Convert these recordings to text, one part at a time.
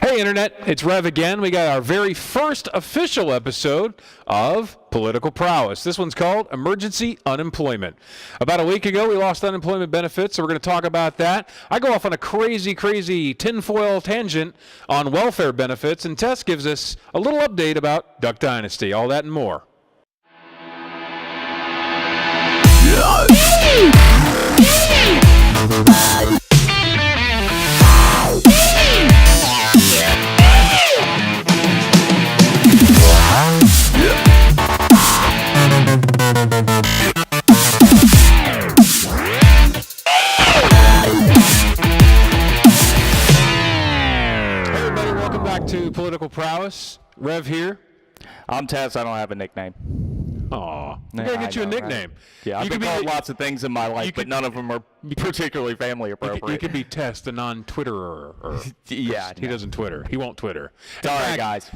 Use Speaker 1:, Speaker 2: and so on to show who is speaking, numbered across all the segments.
Speaker 1: Hey, Internet, it's Rev again. We got our very first official episode of Political Prowess. This one's called Emergency Unemployment. About a week ago, we lost unemployment benefits, so we're going to talk about that. I go off on a crazy tinfoil tangent on welfare benefits, and Tess gives us a little update about Duck Dynasty. All that and more. To Political Prowess. Rev here.
Speaker 2: I'm Tess. I don't have a nickname.
Speaker 1: Aw. We gotta get you a nickname.
Speaker 2: Right? Yeah, I've been called lots of things in my life, but none of them are particularly family appropriate.
Speaker 1: You could be Tess, the non-Twitterer.
Speaker 2: Yeah.
Speaker 1: He doesn't Twitter. He won't Twitter.
Speaker 2: All right, guys.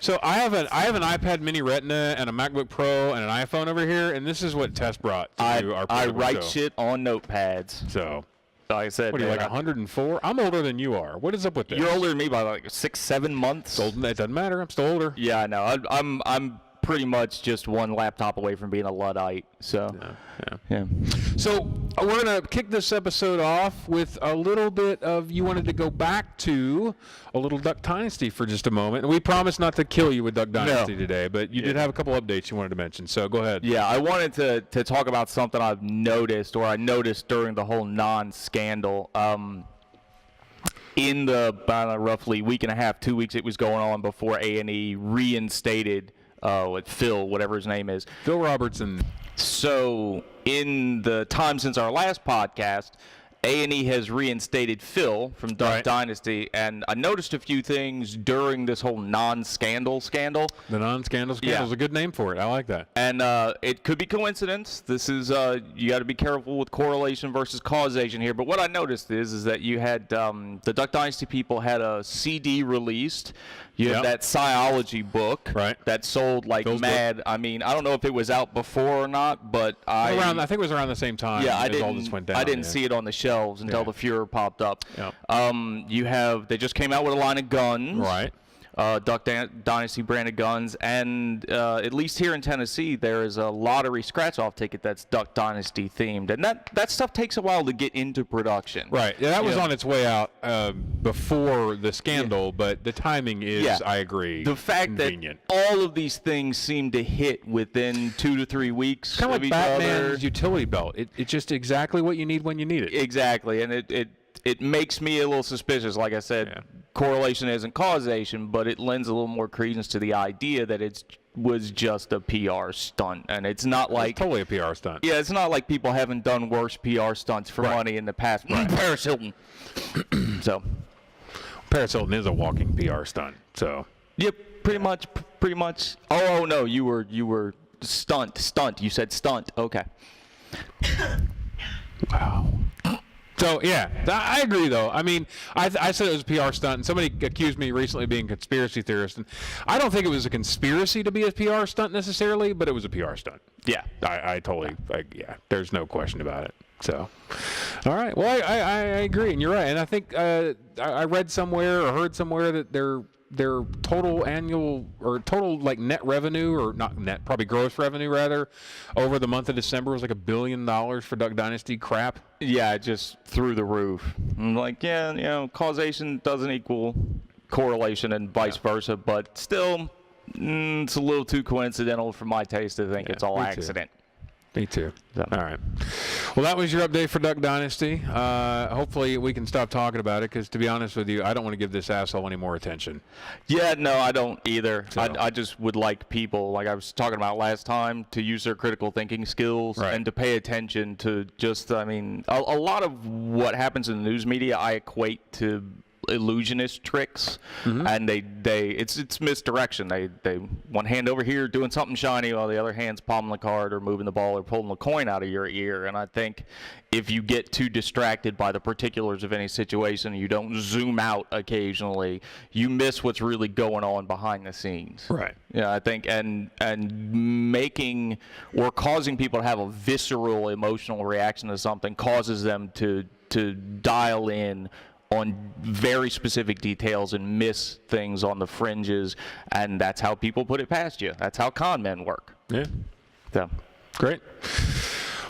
Speaker 1: So I have an iPad Mini Retina and a MacBook Pro and an iPhone over here, and this is what Tess brought to do our
Speaker 2: I
Speaker 1: political
Speaker 2: write
Speaker 1: show.
Speaker 2: shit on notepads.
Speaker 1: So.
Speaker 2: Like I said,
Speaker 1: what are you, like 104? I'm older than you are. What is up with this?
Speaker 2: You're older than me by like 6-7 months.
Speaker 1: It doesn't matter. I'm still older.
Speaker 2: Yeah, I know. I'm pretty much just one laptop away from being a Luddite. So, yeah.
Speaker 1: So we're going to kick this episode off with a little bit of, you wanted to go back to a little Duck Dynasty for just a moment. And we promised not to kill you with Duck Dynasty today, but you did have a couple updates you wanted to mention. So go ahead.
Speaker 2: Yeah, I wanted to talk about something I noticed during the whole non-scandal. In the roughly week and a half, 2 weeks it was going on before A&E reinstated Phil, whatever his name is.
Speaker 1: Phil Robertson.
Speaker 2: So in the time since our last podcast, A&E has reinstated Phil from Duck Dynasty, and I noticed a few things during this whole non-scandal scandal.
Speaker 1: The non-scandal scandal is a good name for it. I like that.
Speaker 2: And it could be coincidence. This is you got to be careful with correlation versus causation here. But what I noticed is that you had the Duck Dynasty people had a CD released. You had that Sciology book that sold like mad. I mean, I don't know if it was out before or not, but I
Speaker 1: think it was around the same time.
Speaker 2: Yeah,
Speaker 1: all this went down.
Speaker 2: I didn't see it on the shelves until the Furor popped up.
Speaker 1: Yeah.
Speaker 2: They just came out with a line of guns.
Speaker 1: Right.
Speaker 2: Duck Dynasty branded guns, and at least here in Tennessee, there is a lottery scratch-off ticket that's Duck Dynasty themed, and that stuff takes a while to get into production.
Speaker 1: Right. Yeah, that was on its way out before the scandal, but the timing is, I agree,
Speaker 2: the fact
Speaker 1: convenient.
Speaker 2: That all of these things seem to hit within 2 to 3 weeks.
Speaker 1: Kind of like Batman's utility belt. It's just exactly what you need when you need it.
Speaker 2: Exactly, and it makes me a little suspicious. Like I said, correlation isn't causation, but it lends a little more credence to the idea that it was just a PR stunt. And it's not like...
Speaker 1: It's totally a PR stunt.
Speaker 2: Yeah, it's not like people haven't done worse PR stunts for money in the past. Paris Hilton. So.
Speaker 1: Paris Hilton is a walking PR stunt, so...
Speaker 2: Yep, pretty much. Oh, no, you were stunt. You said stunt. Okay.
Speaker 1: Wow. So, yeah, I agree, though. I mean, I said it was a PR stunt, and somebody accused me recently of being a conspiracy theorist, and I don't think it was a conspiracy to be a PR stunt necessarily, but it was a PR stunt.
Speaker 2: Yeah.
Speaker 1: I totally, there's no question about it. So, all right. Well, I agree, and you're right. And I think I read somewhere or heard somewhere that their total annual or total like net revenue, or not net, probably gross revenue rather, over the month of December was like $1 billion for Duck Dynasty crap.
Speaker 2: Yeah, just through the roof. I'm like, causation doesn't equal correlation and vice versa, but still, it's a little too coincidental for my taste to think it's all accident.
Speaker 1: Me too. All right. Well, that was your update for Duck Dynasty. Hopefully we can stop talking about it, because to be honest with you, I don't want to give this asshole any more attention.
Speaker 2: Yeah, no, I don't either.
Speaker 1: So.
Speaker 2: I just would like people, like I was talking about last time, to use their critical thinking skills and to pay attention to just, a lot of what happens in the news media I equate to illusionist tricks, and it's misdirection. They one hand over here doing something shiny while the other hand's palming the card or moving the ball or pulling the coin out of your ear. And I think if you get too distracted by the particulars of any situation, you don't zoom out occasionally, you miss what's really going on behind the scenes.
Speaker 1: Right.
Speaker 2: Yeah, I think and making or causing people to have a visceral emotional reaction to something causes them to dial in on very specific details and miss things on the fringes, and that's how people put it past you. That's how con men work.
Speaker 1: Yeah.
Speaker 2: So.
Speaker 1: Great.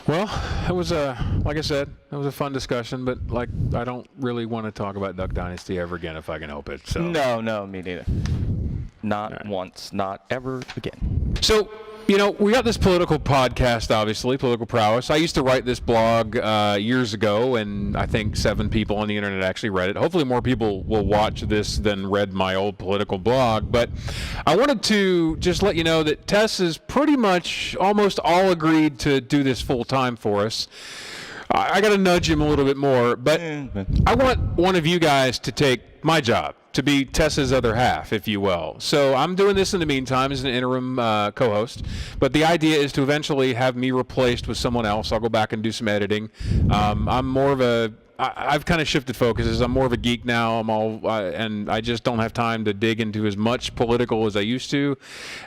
Speaker 1: Well, it was like I said, it was a fun discussion, but like I don't really want to talk about Duck Dynasty ever again if I can help it. So
Speaker 2: No, me neither. Not once, not ever again.
Speaker 1: So, we got this political podcast, obviously, Political Prowess. I used to write this blog years ago, and I think 7 people on the internet actually read it. Hopefully more people will watch this than read my old political blog. But I wanted to just let you know that Tess is pretty much almost all agreed to do this full time for us. I got to nudge him a little bit more, but I want one of you guys to take my job, to be Tessa's other half, if you will. So I'm doing this in the meantime as an interim co-host, but the idea is to eventually have me replaced with someone else. I'll go back and do some editing. I'm more of I've kind of shifted focuses. I'm more of a geek now. And I just don't have time to dig into as much political as I used to.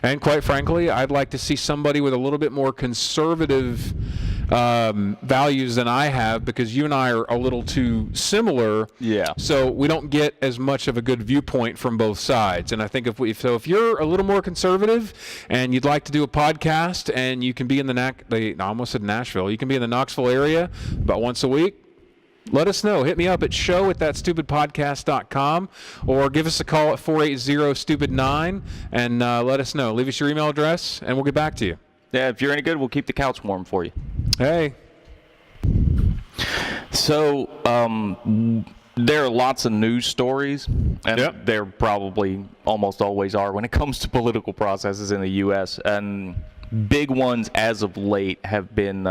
Speaker 1: And quite frankly, I'd like to see somebody with a little bit more conservative values than I have, because you and I are a little too similar.
Speaker 2: Yeah.
Speaker 1: So we don't get as much of a good viewpoint from both sides. And I think if you're a little more conservative and you'd like to do a podcast and you can be in I almost said Nashville. You can be in the Knoxville area about once a week. Let us know. Hit me up at show@thatstupidpodcast.com or give us a call at 480-STUPID9 and let us know. Leave us your email address and we'll get back to you.
Speaker 2: Yeah, if you're any good, we'll keep the couch warm for you.
Speaker 1: Hey.
Speaker 2: So, there are lots of news stories, and there probably almost always are when it comes to political processes in the U.S., and big ones as of late have been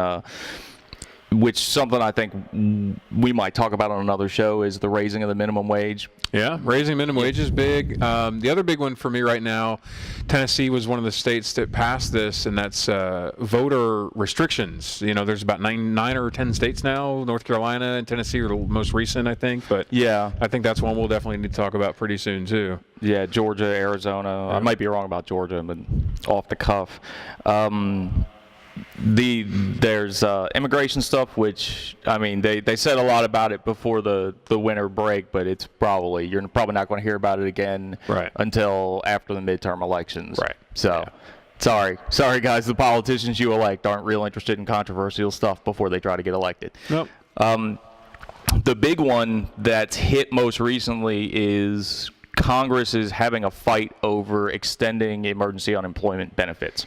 Speaker 2: which something I think we might talk about on another show is the raising of the minimum wage.
Speaker 1: Yeah, raising minimum wage is big. The other big one for me right now, Tennessee was one of the states that passed this, and that's voter restrictions. There's about 9 or 10 states now. North Carolina and Tennessee are the most recent, I think. But yeah, I think that's one we'll definitely need to talk about pretty soon too.
Speaker 2: Yeah, Georgia, Arizona. I might be wrong about Georgia, but off the cuff. There's immigration stuff, which they said a lot about it before the winter break, but you're probably not going to hear about it again until after the midterm elections. Right. So, sorry guys, the politicians you elect aren't real interested in controversial stuff before they try to get elected.
Speaker 1: Nope.
Speaker 2: The big one that's hit most recently is Congress is having a fight over extending emergency unemployment benefits.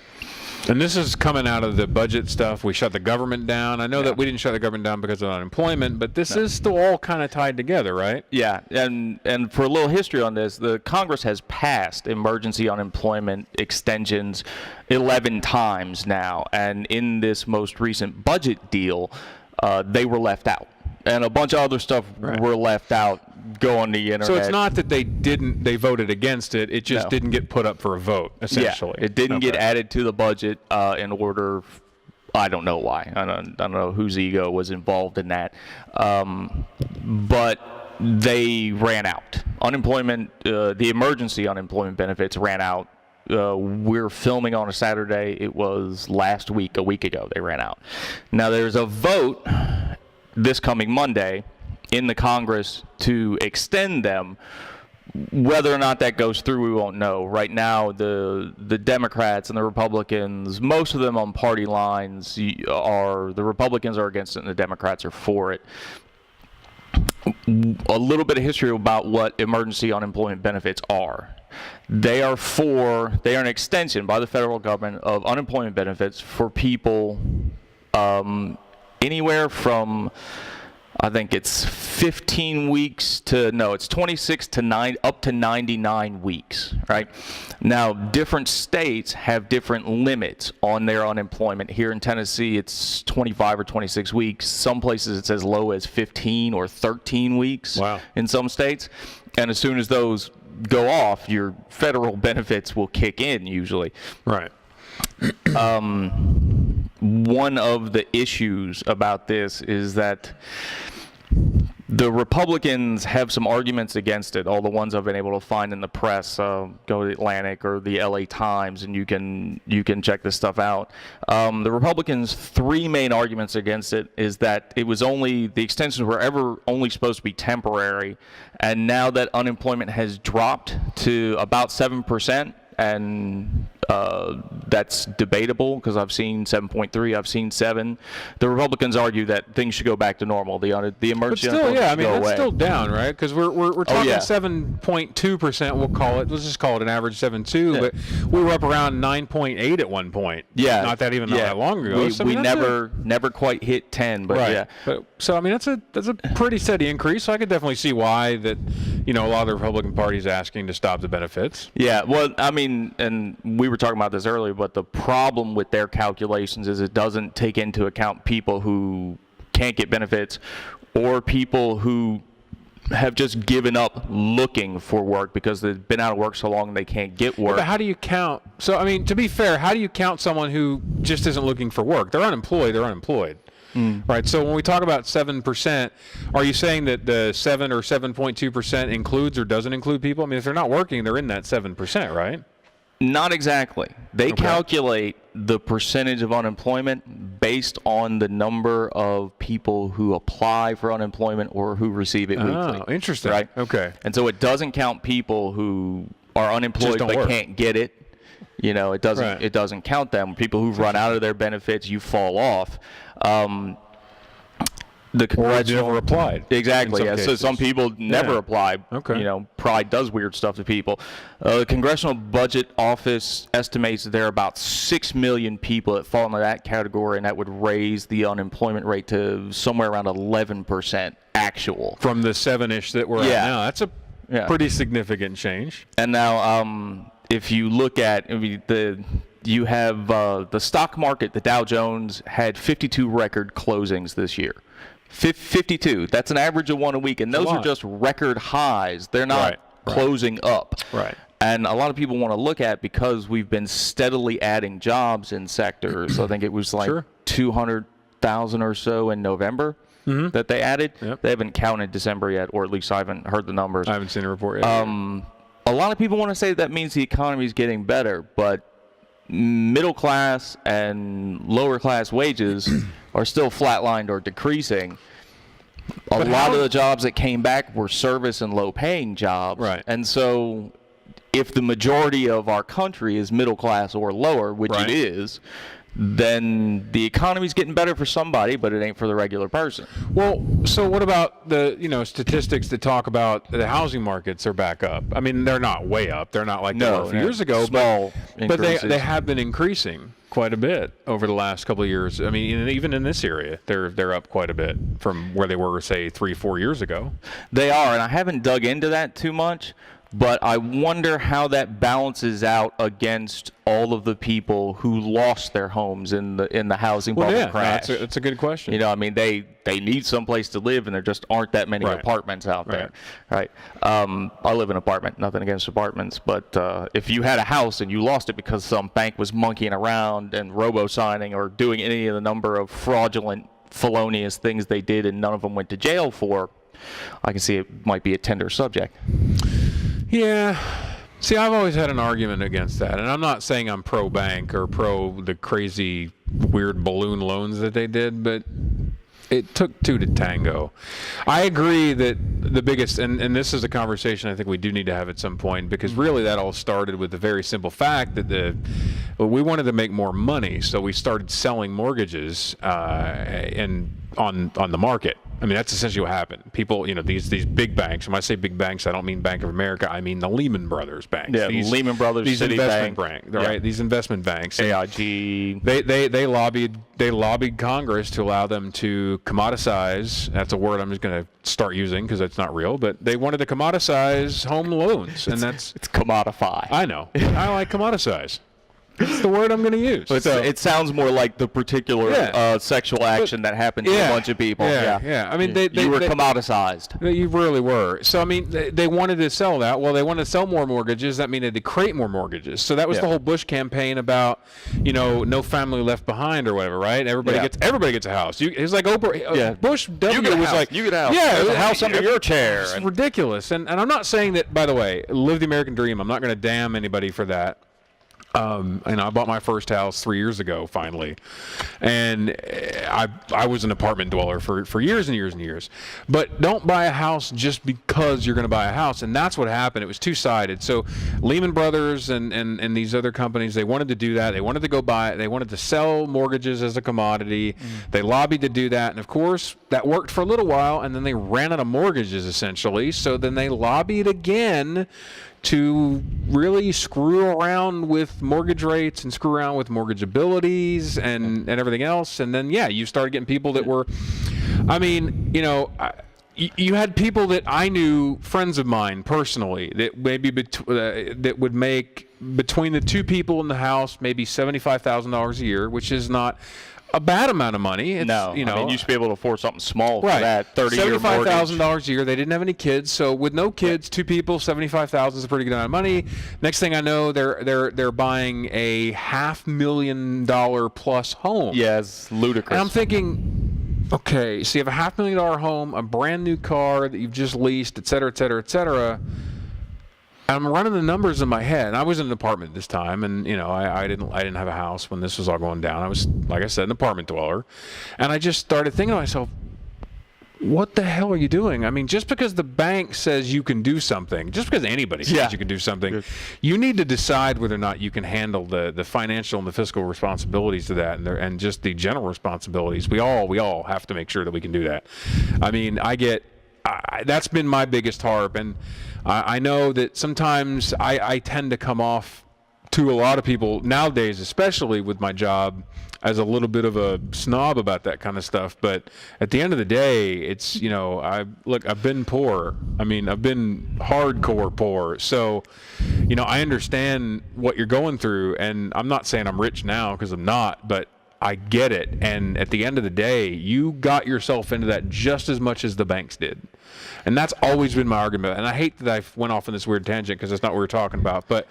Speaker 1: And this is coming out of the budget stuff. We shut the government down. I know that we didn't shut the government down because of unemployment, but this is still all kind of tied together, right?
Speaker 2: Yeah, and for a little history on this, the Congress has passed emergency unemployment extensions 11 times now, and in this most recent budget deal, they were left out. And a bunch of other stuff were left out. Go on the internet.
Speaker 1: So it's not that they voted against it. It just didn't get put up for a vote, essentially.
Speaker 2: Yeah, it didn't get added to the budget in order. I don't know why. I don't know whose ego was involved in that. But they ran out. Unemployment, the emergency unemployment benefits ran out. We're filming on a Saturday. It was last week, a week ago, they ran out. Now there's a vote this coming Monday in the Congress to extend them. Whether or not that goes through, we won't know. Right now, the Democrats and the Republicans, most of them on party lines, the Republicans are against it and the Democrats are for it. A little bit of history about what emergency unemployment benefits are. They are an extension by the federal government of unemployment benefits for people anywhere from, I think it's 15 weeks it's 26 to up to 99 weeks, right? Now, different states have different limits on their unemployment. Here in Tennessee, it's 25 or 26 weeks. Some places it's as low as 15 or 13 weeks in some states. And as soon as those go off, your federal benefits will kick in usually.
Speaker 1: Right.
Speaker 2: One of the issues about this is that The Republicans have some arguments against it, all the ones I've been able to find in the press. Go to the Atlantic or the LA Times, and you can check this stuff out. The Republicans' three main arguments against it is that it was the extensions were ever only supposed to be temporary, and now that unemployment has dropped to about 7%, and that's debatable because I've seen 7.3, I've seen 7. The Republicans argue that things should go back to normal. The emergency unemployment should go
Speaker 1: that's
Speaker 2: away.
Speaker 1: still down, right? Because we're talking 7.2%. We'll call it. Let's just call it an average 7.2. But we were up around 9.8 at one point.
Speaker 2: Yeah,
Speaker 1: not that long ago.
Speaker 2: We never quite hit 10, but yeah.
Speaker 1: But so I mean that's a pretty steady increase. So I could definitely see why that a lot of the Republican Party is asking to stop the benefits.
Speaker 2: Yeah, well, I mean, and we were talking about this earlier, but the problem with their calculations is it doesn't take into account people who can't get benefits or people who have just given up looking for work because they've been out of work so long they can't get work.
Speaker 1: But how do you count? So, I mean, to be fair, how do you count someone who just isn't looking for work? They're unemployed. Right. So when we talk about 7%, are you saying that the 7 or 7.2% includes or doesn't include people? I mean, if they're not working, they're in that 7%, right?
Speaker 2: Not exactly. They calculate the percentage of unemployment based on the number of people who apply for unemployment or who receive it weekly.
Speaker 1: Oh, interesting.
Speaker 2: Right?
Speaker 1: Okay.
Speaker 2: And so it doesn't count people who are unemployed but can't get it. It doesn't count them. People who've run out of their benefits, you fall off. The congressional
Speaker 1: never applied.
Speaker 2: Exactly. Yeah. So some people never apply.
Speaker 1: Okay.
Speaker 2: Pride does weird stuff to people. The Congressional Budget Office estimates that there are about 6 million people that fall into that category, and that would raise the unemployment rate to somewhere around 11% actual.
Speaker 1: From the 7-ish that we're at now. That's a pretty significant change.
Speaker 2: And now, if you look at you have the stock market, the Dow Jones had 52 record closings this year. 52. That's an average of one a week, and those are just record highs. They're not closing up.
Speaker 1: Right.
Speaker 2: And a lot of people want to look at because we've been steadily adding jobs in sectors. I think it was like 200,000 or so in November that they added.
Speaker 1: Yep.
Speaker 2: They haven't counted December yet, or at least I haven't heard the numbers.
Speaker 1: I haven't seen a report yet.
Speaker 2: A lot of people want to say that means the economy is getting better, but middle class and lower class wages are still flatlined or decreasing. A lot of the jobs that came back were service and low paying jobs.
Speaker 1: Right.
Speaker 2: And so if the majority of our country is middle class or lower, which it is, then the economy's getting better for somebody, but it ain't for the regular person.
Speaker 1: Well, so what about the statistics that talk about the housing markets are back up? I mean, they're not way up. They're not like they were a few years ago, but they have been increasing quite a bit over the last couple of years. I mean, even in this area, they're up quite a bit from where they were, say, 3-4 years ago.
Speaker 2: They are, and I haven't dug into that too much. But I wonder how that balances out against all of the people who lost their homes in the housing bubble crash.
Speaker 1: That's a good question.
Speaker 2: I mean, they need someplace to live, and there just aren't that many apartments out there. Right. I live in an apartment. Nothing against apartments, but if you had a house and you lost it because some bank was monkeying around and robo-signing or doing any of the number of fraudulent, felonious things they did, and none of them went to jail for, I can see it might be a tender subject.
Speaker 1: Yeah. See, I've always had an argument against that, and I'm not saying I'm pro-bank or pro the crazy, weird balloon loans that they did, but it took two to tango. I agree that the biggest, and this is a conversation I think we do need to have at some point, because really that all started with the very simple fact that we wanted to make more money, so we started selling mortgages on the market. I mean, that's essentially what happened. People, these big banks, and when I say big banks, I don't mean Bank of America, I mean the Lehman Brothers banks.
Speaker 2: Yeah, Lehman Brothers,
Speaker 1: these investment
Speaker 2: banks,
Speaker 1: right? These investment banks.
Speaker 2: AIG.
Speaker 1: They lobbied Congress to allow them to commoditize. That's a word I'm just going to start using because it's not real, but they wanted to commoditize home loans, and it's
Speaker 2: commodify.
Speaker 1: I know. I like commoditize. It's the word I'm going to use.
Speaker 2: It sounds more like the particular sexual action that happened to a bunch of people.
Speaker 1: Yeah. I mean,
Speaker 2: you were commoditized.
Speaker 1: You really were. So, I mean, they wanted to sell that. Well, they wanted to sell more mortgages. That meant they had to create more mortgages. So that was the whole Bush campaign about, no family left behind or whatever, right? Everybody gets a house. It's like Oprah. Bush W was like,
Speaker 2: you get a house. There's a house under your chair.
Speaker 1: It's ridiculous. And I'm not saying that, by the way, live the American dream. I'm not going to damn anybody for that. And I bought my first house 3 years ago, finally, and I was an apartment dweller for years and years and years. But don't buy a house just because you're going to buy a house, and that's what happened. It was two-sided. So Lehman Brothers and these other companies, they wanted to do that. They wanted to go buy it. They wanted to sell mortgages as a commodity. They lobbied to do that, and of course that worked for a little while, and then they ran out of mortgages essentially. So then they lobbied again to really screw around with mortgage rates and screw around with mortgageabilities and everything else. And then, you started getting people that were, I mean, you had people that I knew, friends of mine personally, that maybe that would make between the two people in the house maybe $75,000 a year, which is not a bad amount of money. It's,
Speaker 2: I mean, you should be able to afford something small for that 30-year mortgage.
Speaker 1: $75,000 a year. They didn't have any kids, so with no kids, two people, $75,000 is a pretty good amount of money. Next thing I know, they're buying a $500,000 plus home.
Speaker 2: Yeah, it's ludicrous.
Speaker 1: And I'm thinking, okay, so you have a $500,000 home, a brand new car that you've just leased, et cetera, et cetera, et cetera. I'm running the numbers in my head. And I was in an apartment this time, and I didn't have a house when this was all going down. I was, like I said, an apartment dweller, and I just started thinking to myself, what the hell are you doing? I mean, just because the bank says you can do something, just because anybody says you can do something, you need to decide whether or not you can handle the financial and the fiscal responsibilities of that, and just the general responsibilities. We all have to make sure that we can do that. I mean, that's been my biggest harp, and I know that sometimes I tend to come off to a lot of people nowadays, especially with my job, as a little bit of a snob about that kind of stuff. But at the end of the day, it's, I've been poor. I mean, I've been hardcore poor. So, I understand what you're going through, and I'm not saying I'm rich now, because I'm not, but I get it. And at the end of the day, you got yourself into that just as much as the banks did. And that's always been my argument. And I hate that I went off on this weird tangent, because that's not what we were talking about. But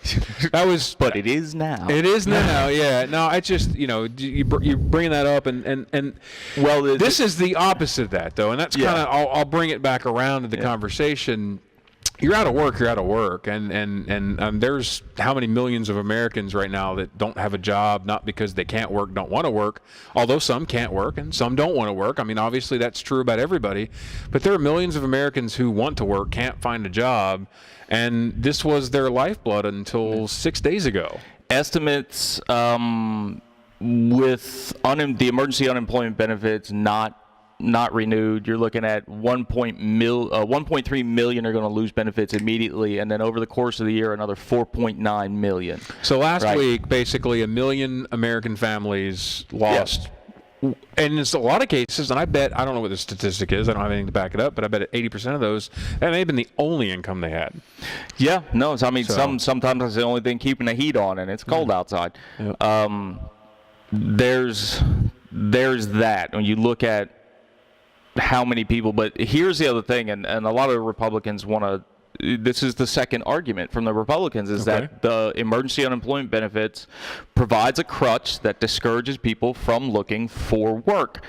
Speaker 1: that was.
Speaker 2: But it is now.
Speaker 1: It is now. Yeah. No, I just you bring that up, and well, this is the opposite of that, though, and that's kind of I'll bring it back around to the conversation. You're out of work, and there's how many millions of Americans right now that don't have a job, not because they can't work, don't want to work, although some can't work and some don't want to work. I mean, obviously that's true about everybody, but there are millions of Americans who want to work, can't find a job, and this was their lifeblood until 6 days ago.
Speaker 2: Estimates with the emergency unemployment benefits not renewed, you're looking at 1.3 million are going to lose benefits immediately, and then over the course of the year, another 4.9 million.
Speaker 1: So last week, basically 1 million American families lost. And in a lot of cases, and I don't know what the statistic is, I don't have anything to back it up, but I bet 80% of those, that may have been the only income they had.
Speaker 2: Yeah, no, I mean, sometimes it's the only thing keeping the heat on, and it's cold outside. Yep. There's that. When you look at how many people, but here's the other thing, and a lot of Republicans want to, this is the second argument from the Republicans, is that the emergency unemployment benefits provides a crutch that discourages people from looking for work.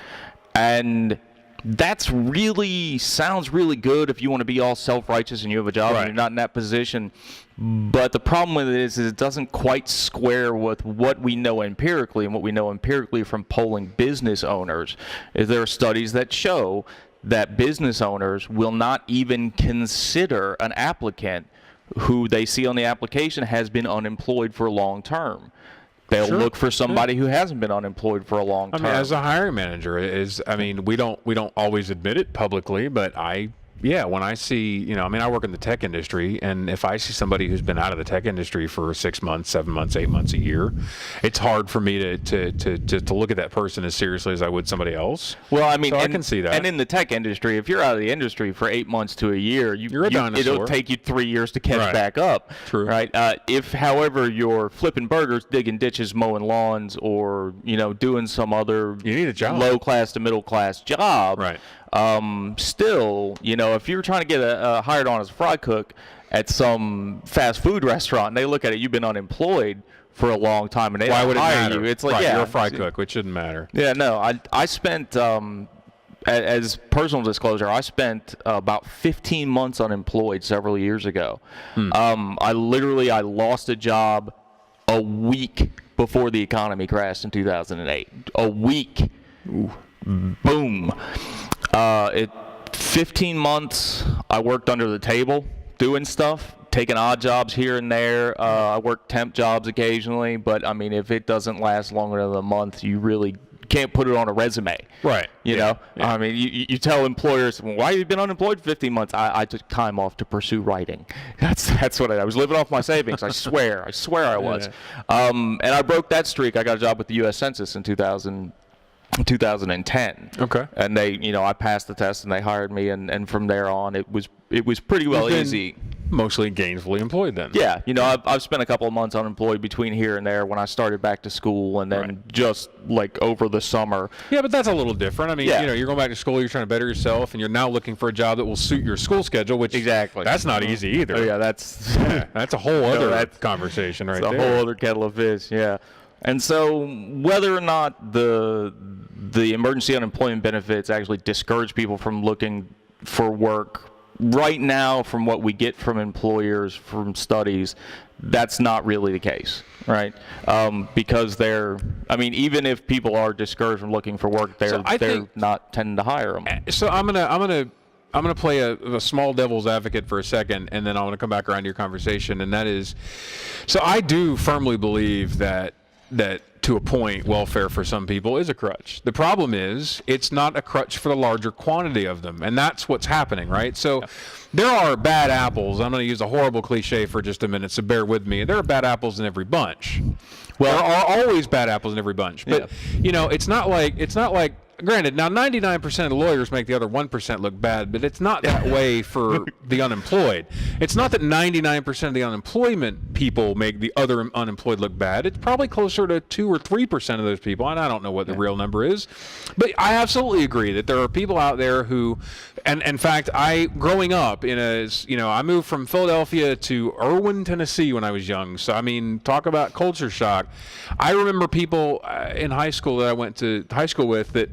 Speaker 2: And that's really sounds really good if you want to be all self-righteous and you have a job and you're not in that position. But the problem with it is it doesn't quite square with what we know empirically, and what we know empirically from polling business owners is there are studies that show that business owners will not even consider an applicant who they see on the application has been unemployed for long term. They'll look for somebody who hasn't been unemployed for a long time.
Speaker 1: I mean, as a hiring manager, we don't always admit it publicly, but yeah, when I see, I mean, I work in the tech industry, and if I see somebody who's been out of the tech industry for 6 months, 7 months, 8 months, a year, it's hard for me to look at that person as seriously as I would somebody else.
Speaker 2: Well, I mean,
Speaker 1: so I can see that.
Speaker 2: And in the tech industry, if you're out of the industry for 8 months to a year,
Speaker 1: you're a dinosaur.
Speaker 2: It'll take you 3 years to catch back up.
Speaker 1: True.
Speaker 2: Right. If, however, you're flipping burgers, digging ditches, mowing lawns, or doing some other
Speaker 1: you need a job.
Speaker 2: Low class to middle class job.
Speaker 1: Right.
Speaker 2: Still, if you're trying to get hired on as a fry cook at some fast food restaurant, and they look at it, you've been unemployed for a long time, and they
Speaker 1: why would it
Speaker 2: hire
Speaker 1: matter?
Speaker 2: you. It's like,
Speaker 1: you're a fry cook, which shouldn't matter.
Speaker 2: Yeah, no, I spent, as personal disclosure, I spent about 15 months unemployed several years ago. I lost a job a week before the economy crashed in 2008. A week. Ooh. Boom. 15 months I worked under the table doing stuff, taking odd jobs here and there. I worked temp jobs occasionally, but I mean, if it doesn't last longer than a month, you really can't put it on a resume.
Speaker 1: Right.
Speaker 2: You know? Yeah. I mean, you tell employers, well, why have you been unemployed for 15 months? I took time off to pursue writing. That's what I was living off my savings. I swear I was.
Speaker 1: Yeah.
Speaker 2: And I broke that streak. I got a job with the U.S. Census in 2010.
Speaker 1: Okay.
Speaker 2: And they, I passed the test and they hired me, and from there on it was pretty well easy.
Speaker 1: Mostly gainfully employed then.
Speaker 2: Yeah, I've spent a couple of months unemployed between here and there when I started back to school, and then just like over the summer.
Speaker 1: Yeah, but that's a little different. I mean, you're going back to school, you're trying to better yourself, and you're now looking for a job that will suit your school schedule, which that's not easy either.
Speaker 2: Oh, yeah, that's
Speaker 1: a whole other conversation right there.
Speaker 2: It's a whole other kettle of fish, yeah. And so whether or not the emergency unemployment benefits actually discourage people from looking for work, right now, from what we get from employers, from studies, that's not really the case, right? Because even if people are discouraged from looking for work, they're not tending to hire them.
Speaker 1: So I'm gonna play a small devil's advocate for a second, and then I want to come back around to your conversation, and that is, so I do firmly believe that to a point, welfare for some people is a crutch. The problem is it's not a crutch for the larger quantity of them, and that's what's happening, right? So there are bad apples. I'm going to use a horrible cliche for just a minute, so bear with me. There are bad apples in every bunch. Well, there are always bad apples in every bunch, but it's not like. Granted, now 99% of the lawyers make the other 1% look bad, but it's not that way for the unemployed. It's not that 99% of the unemployment people make the other unemployed look bad. It's probably closer to 2 or 3% of those people, and I don't know what the real number is. But I absolutely agree that there are people out there who, and in fact, growing up I moved from Philadelphia to Irwin, Tennessee when I was young. So, I mean, talk about culture shock. I remember people in high school that I went to high school with that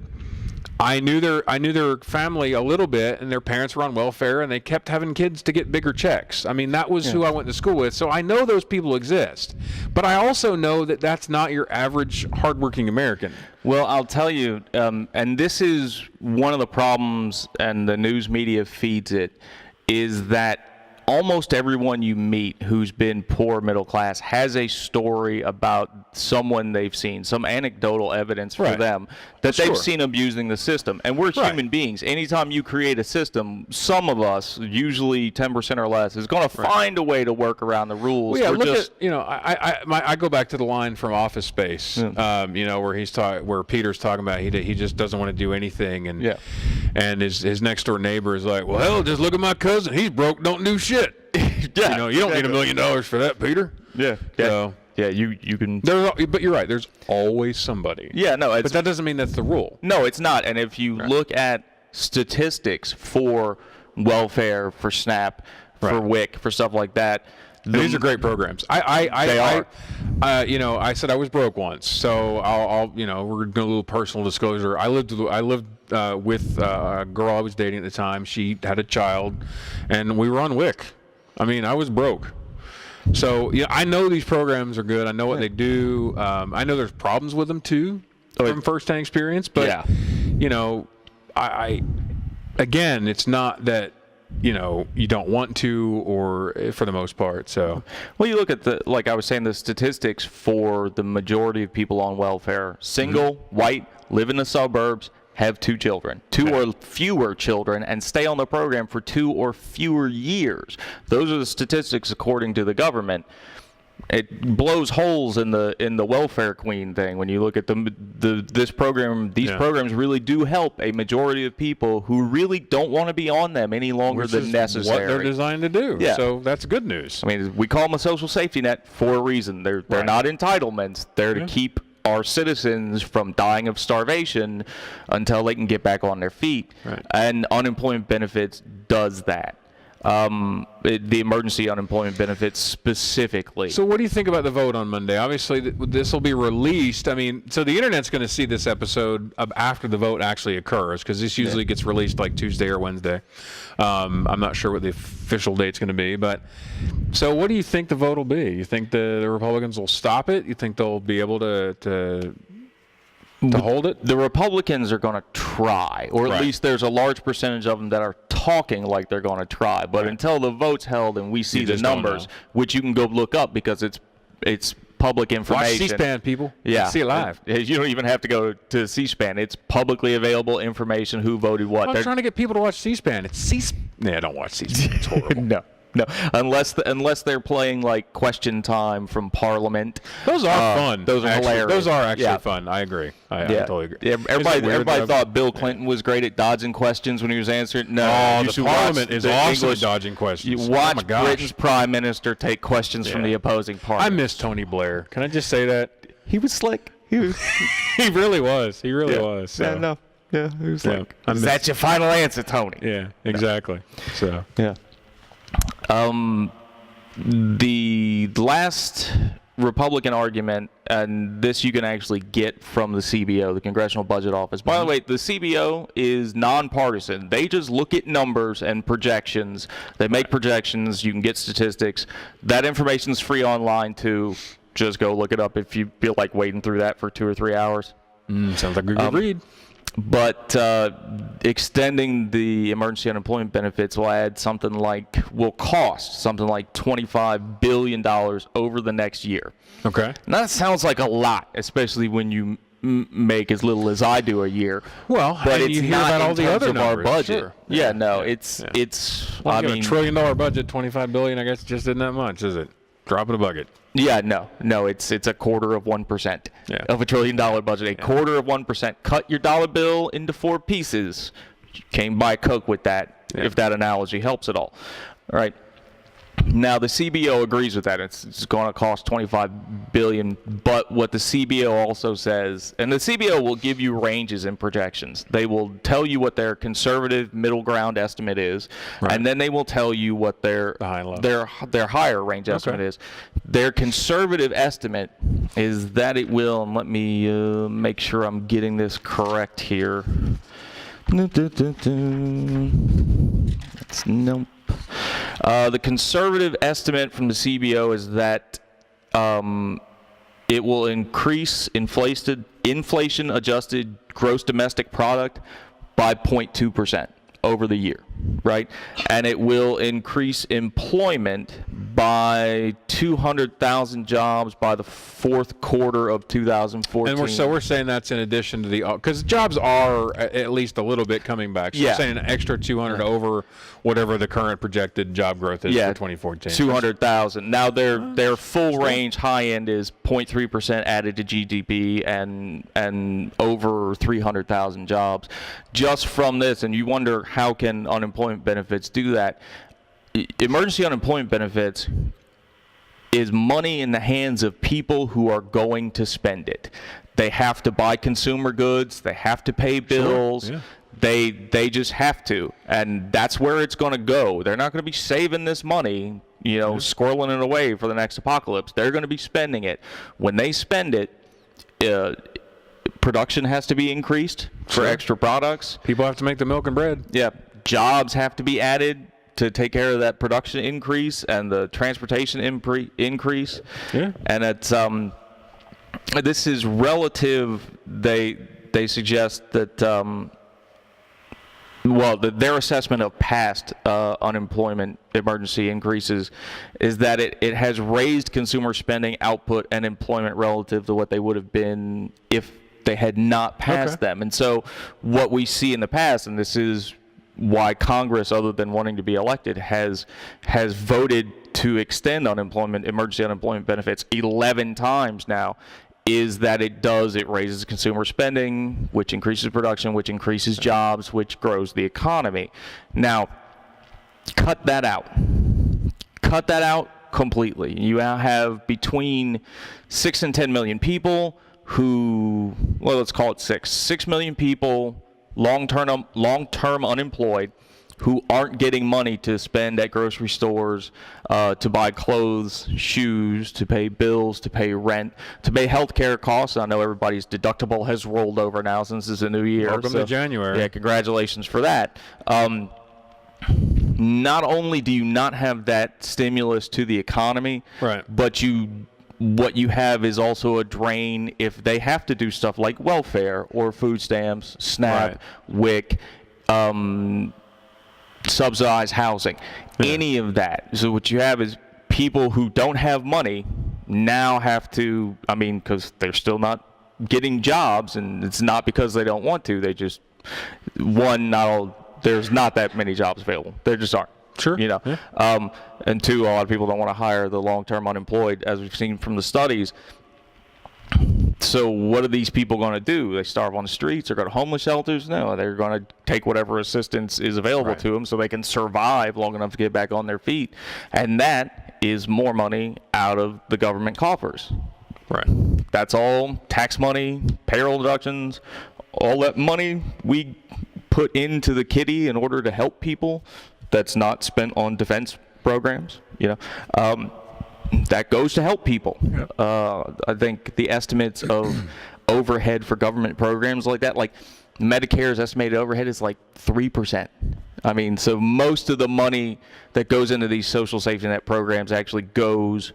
Speaker 1: I knew their family a little bit, and their parents were on welfare, and they kept having kids to get bigger checks. I mean, that was who I went to school with, so I know those people exist. But I also know that that's not your average hardworking American.
Speaker 2: Well, I'll tell you, and this is one of the problems, and the news media feeds it, is that almost everyone you meet who's been poor middle class has a story about someone they've seen, some anecdotal evidence for them that they've seen abusing the system. And we're human beings. Anytime you create a system, some of us, usually 10% or less, is going to find a way to work around the rules.
Speaker 1: Well, I go back to the line from Office Space, where Peter's talking about he just doesn't want to do anything, and his next door neighbor is like, well, hell, just look at my cousin. He's broke, don't do shit. You don't need $1 million for that, Peter.
Speaker 2: Yeah.
Speaker 1: So,
Speaker 2: you can.
Speaker 1: But you're right. There's always somebody.
Speaker 2: Yeah, no.
Speaker 1: But that doesn't mean that's the rule.
Speaker 2: No, it's not. And if you look at statistics for welfare, for SNAP, for WIC, for stuff like that,
Speaker 1: these are great programs.
Speaker 2: They are.
Speaker 1: I said I was broke once, so I'll we're doing a little personal disclosure. I lived with a girl I was dating at the time. She had a child, and we were on WIC. I mean, I was broke. So I know these programs are good. I know what they do. I know there's problems with them too, from firsthand experience. But again, it's not that you don't want to, or for the most part. So,
Speaker 2: well, you look at like I was saying, the statistics for the majority of people on welfare: single, white, live in the suburbs, have 2 children, 2 or fewer children, and stay on the program for 2 or fewer years. Those are the statistics according to the government. It blows holes in the welfare queen thing when you look at this program. These programs really do help a majority of people who really don't want to be on them any longer than necessary.
Speaker 1: What they're designed to do.
Speaker 2: Yeah.
Speaker 1: So that's good news.
Speaker 2: I mean, we call them a social safety net for a reason. They're not entitlements. They're to keep our citizens from dying of starvation until they can get back on their feet.
Speaker 1: Right.
Speaker 2: And unemployment benefits does that. The emergency unemployment benefits specifically.
Speaker 1: So what do you think about the vote on Monday? Obviously, this will be released. I mean, so the Internet's going to see this episode after the vote actually occurs, because this usually gets released like Tuesday or Wednesday. I'm not sure what the official date's going to be. But so what do you think the vote will be? You think the Republicans will stop it? You think they'll be able to hold it?
Speaker 2: The Republicans are going to try, or at least there's a large percentage of them that are talking like they're going to try. But until the vote's held and we see the numbers, which you can go look up because it's public information.
Speaker 1: Watch C-SPAN, people.
Speaker 2: Yeah.
Speaker 1: See it live.
Speaker 2: You don't even have to go to C-SPAN. It's publicly available information, who voted what.
Speaker 1: I'm trying to get people to watch C-SPAN. It's C-SPAN. Yeah, don't watch C-SPAN. It's horrible.
Speaker 2: No, unless they're playing like Question Time from Parliament.
Speaker 1: Those are fun.
Speaker 2: Those are hilarious.
Speaker 1: Those are actually fun. I agree. I totally agree.
Speaker 2: Yeah, everybody thought Bill Clinton was great at dodging questions when he was answering. No,
Speaker 1: the Parliament is awesome at dodging questions.
Speaker 2: You watch Britain's Prime Minister take questions from the opposing party.
Speaker 1: I miss Tony Blair. Can I just say that?
Speaker 2: He was slick. He
Speaker 1: really was. He really was. So.
Speaker 2: Yeah, no. Yeah, he was slick.
Speaker 1: Is
Speaker 2: that your final answer, Tony?
Speaker 1: Yeah, exactly. So.
Speaker 2: Yeah. The last Republican argument, and this you can actually get from the CBO, the Congressional Budget Office. By the way, the CBO is nonpartisan. They just look at numbers and projections. They make projections. You can get statistics. That information is free online too. Just go look it up if you feel like wading through that for 2 or 3 hours.
Speaker 1: Sounds like a good read.
Speaker 2: But extending the emergency unemployment benefits will cost something like $25 billion over the next year.
Speaker 1: Okay.
Speaker 2: Now that sounds like a lot, especially when you make as little as I do a year.
Speaker 1: Well,
Speaker 2: but
Speaker 1: it's
Speaker 2: you hear
Speaker 1: not
Speaker 2: about
Speaker 1: all the other numbers.
Speaker 2: Our budget.
Speaker 1: Sure.
Speaker 2: Yeah, no, it's.
Speaker 1: Well,
Speaker 2: I mean,
Speaker 1: $1 trillion budget, $25 billion. I guess just isn't that much, is it? Drop in a bucket.
Speaker 2: Yeah, no, it's a quarter of 1% of $1 trillion budget. A quarter of 1%. Cut your dollar bill into 4 pieces. Can't buy Coke with that, if that analogy helps at all. All right. Now the CBO agrees with that. It's going to cost $25 billion. But what the CBO also says, and the CBO will give you ranges and projections. They will tell you what their conservative middle ground estimate is, and then they will tell you what their higher range estimate is. Their conservative estimate is that it will, and let me make sure I'm getting this correct here. Nope. The conservative estimate from the CBO is that it will increase inflation-adjusted gross domestic product by 0.2% over the year, right? And it will increase employment by 200,000 jobs by the fourth quarter of 2014.
Speaker 1: And we're saying that's in addition to because jobs are at least a little bit coming back. So we're saying an extra 200 over whatever the current projected job growth is for 2014.
Speaker 2: 200,000. Now their full range high end is 0.3% added to GDP and over 300,000 jobs just from this. And you wonder, how can unemployment benefits do that? Emergency unemployment benefits is money in the hands of people who are going to spend it. They have to buy consumer goods. They have to pay bills. Sure. Yeah. They just have to, and that's where it's going to go. They're not going to be saving this money, squirreling it away for the next apocalypse. They're going to be spending it. When they spend it, production has to be increased for extra products.
Speaker 1: People have to make the milk and bread.
Speaker 2: Yeah. Jobs have to be added to take care of that production increase and the transportation increase. Yeah. And it's this is relative. They suggest that their assessment of past unemployment emergency increases is that it has raised consumer spending, output, and employment relative to what they would have been if had not passed them. And so what we see in the past, and this is why Congress, other than wanting to be elected, has voted to extend emergency unemployment benefits 11 times now, is that it raises consumer spending, which increases production, which increases jobs, which grows the economy. Now, cut that out. Cut that out completely. You now have between 6 and 10 million people who, well, let's call it 6 million people, long-term unemployed, who aren't getting money to spend at grocery stores, to buy clothes, shoes, to pay bills, to pay rent, to pay health care costs. I know everybody's deductible has rolled over now since it's a new year.
Speaker 1: Welcome to January.
Speaker 2: Yeah, congratulations for that. Not only do you not have that stimulus to the economy,
Speaker 1: right,
Speaker 2: but what you have is also a drain if they have to do stuff like welfare or food stamps, SNAP, WIC, subsidized housing, any of that. So what you have is people who don't have money now have to, because they're still not getting jobs, and it's not because they don't want to. They just, there's not that many jobs available. There just aren't.
Speaker 1: Sure.
Speaker 2: Yeah. And two, a lot of people don't want to hire the long-term unemployed, as we've seen from the studies. So what are these people going to do? They starve on the streets or go to homeless shelters? No, they're going to take whatever assistance is available to them so they can survive long enough to get back on their feet. And that is more money out of the government coffers.
Speaker 1: Right.
Speaker 2: That's all tax money, payroll deductions, all that money we put into the kitty in order to help people that's not spent on defense programs, that goes to help people. Yep. I think the estimates of overhead for government programs like that, like Medicare's estimated overhead is like 3%. So most of the money that goes into these social safety net programs actually goes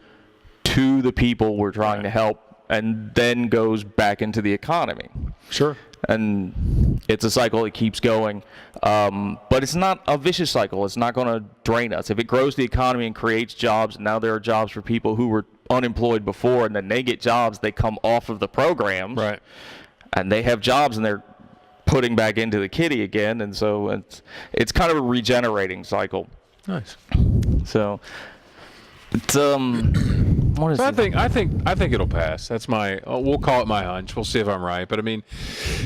Speaker 2: to the people we're trying to help and then goes back into the economy.
Speaker 1: Sure.
Speaker 2: And it's a cycle that keeps going, but it's not a vicious cycle. It's not going to drain us. If it grows the economy and creates jobs, and now there are jobs for people who were unemployed before, and then they get jobs, they come off of the programs,
Speaker 1: right, and
Speaker 2: they have jobs, and they're putting back into the kitty again, and so it's kind of a regenerating cycle.
Speaker 1: Nice.
Speaker 2: So it's what is
Speaker 1: it? I think it'll pass. That's we'll call it my hunch. We'll see if I'm right. But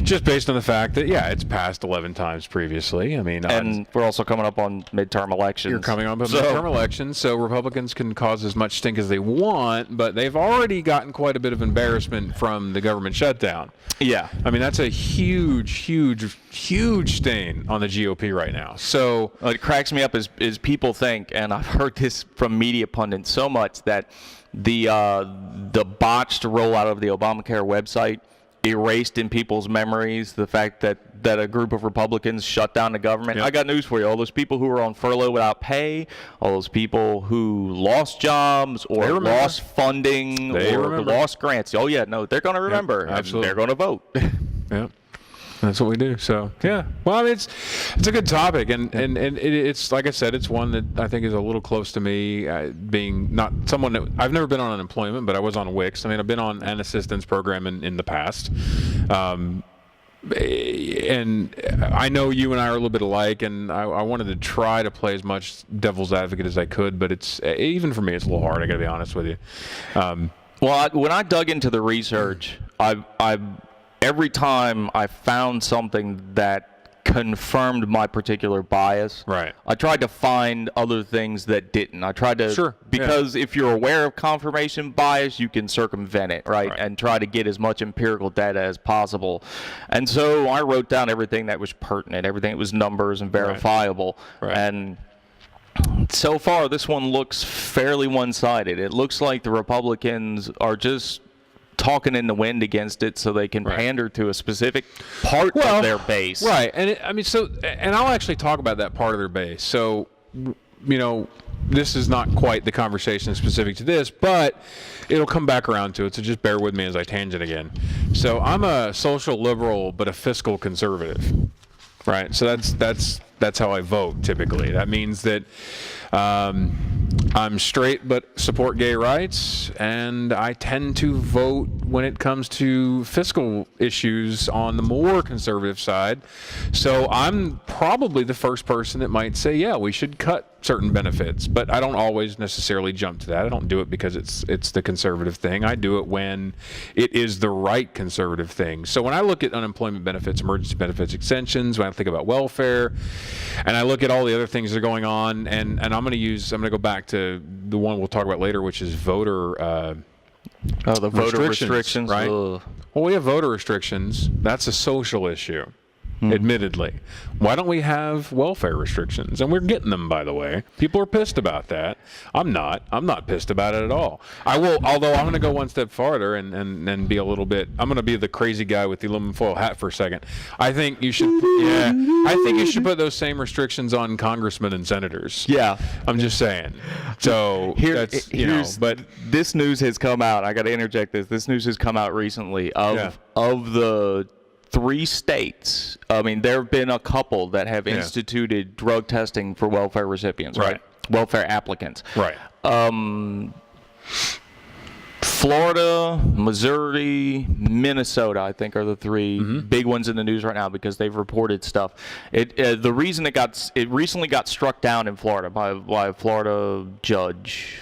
Speaker 1: just based on the fact that it's passed 11 times previously.
Speaker 2: And we're also coming up on midterm elections.
Speaker 1: You're coming up on midterm elections, so Republicans can cause as much stink as they want, but they've already gotten quite a bit of embarrassment from the government shutdown.
Speaker 2: Yeah.
Speaker 1: That's a huge, huge, huge stain on the GOP right now. So
Speaker 2: what cracks me up is people think, and I've heard this from media pundits so much, that the botched rollout of the Obamacare website erased in people's memories the fact that a group of Republicans shut down the government. Yep. I got news for you. All those people who were on furlough without pay, all those people who lost jobs or lost funding or lost grants. Oh, yeah, no, they're going to remember.
Speaker 1: Yep, absolutely.
Speaker 2: They're going to vote.
Speaker 1: Yeah. That's what we do. So well, it's a good topic, and it's like I said, it's one that I think is a little close to me, being not someone that I've never been on unemployment, but I was on WICs. I've been on an assistance program in the past, and I know you and I are a little bit alike, and I wanted to try to play as much devil's advocate as I could, but it's even for me, it's a little hard. I got to be honest with you.
Speaker 2: Well, when I dug into the research, every time I found something that confirmed my particular bias,
Speaker 1: right,
Speaker 2: I tried to find other things that didn't. I tried to, because if you're aware of confirmation bias, you can circumvent it, right, and try to get as much empirical data as possible. And so I wrote down everything that was pertinent, everything that was numbers and verifiable, and so far this one looks fairly one-sided. It looks like the Republicans are just talking in the wind against it so they can pander to a specific part of their base.
Speaker 1: Right. And and I'll actually talk about that part of their base. So, this is not quite the conversation specific to this, but it'll come back around to it. So just bear with me as I tangent again. So I'm a social liberal, but a fiscal conservative. Right. So that's how I vote typically. That means that I'm straight but support gay rights, and I tend to vote when it comes to fiscal issues on the more conservative side. So I'm probably the first person that might say, yeah, we should cut certain benefits, but I don't always necessarily jump to that. I don't do it because it's the conservative thing. I do it when it is the right conservative thing. So when I look at unemployment benefits, emergency benefits extensions, when I think about welfare, and I look at all the other things that are going on, and I'm going to go back to the one we'll talk about later, which is voter
Speaker 2: the voter restrictions,
Speaker 1: right?
Speaker 2: Ugh.
Speaker 1: Well, we have voter restrictions. That's a social issue. Admittedly. Why don't we have welfare restrictions? And we're getting them, by the way. People are pissed about that. I'm not pissed about it at all. I will, although I'm going to go one step farther and be a little bit, I'm going to be the crazy guy with the aluminum foil hat for a second. I think you should put those same restrictions on congressmen and senators.
Speaker 2: Yeah.
Speaker 1: I'm just saying. So
Speaker 2: but this news has come out. I got to interject this. This news has come out recently of the 3 states. I mean, there have been a couple that have instituted drug testing for welfare recipients, right? Welfare applicants.
Speaker 1: Right.
Speaker 2: Florida, Missouri, Minnesota, I think, are the 3 big ones in the news right now because they've reported stuff. The reason it recently got struck down in Florida by a Florida judge.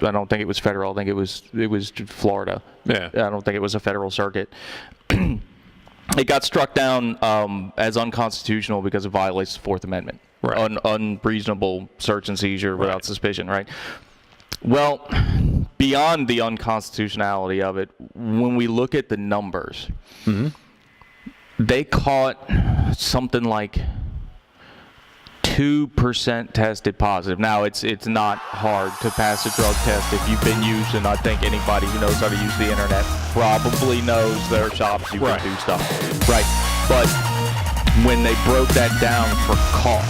Speaker 2: I don't think it was federal. I think it was Florida.
Speaker 1: Yeah.
Speaker 2: I don't think it was a federal circuit. It got struck down as unconstitutional because it violates the Fourth Amendment.
Speaker 1: Right.
Speaker 2: Unreasonable search and seizure without suspicion, right? Well, beyond the unconstitutionality of it, when we look at the numbers, they caught something like 2% tested positive. Now, it's not hard to pass a drug test if you've been used, and I think anybody who knows how to use the internet probably knows there are shops you can do stuff. Right. But when they broke that down for cost,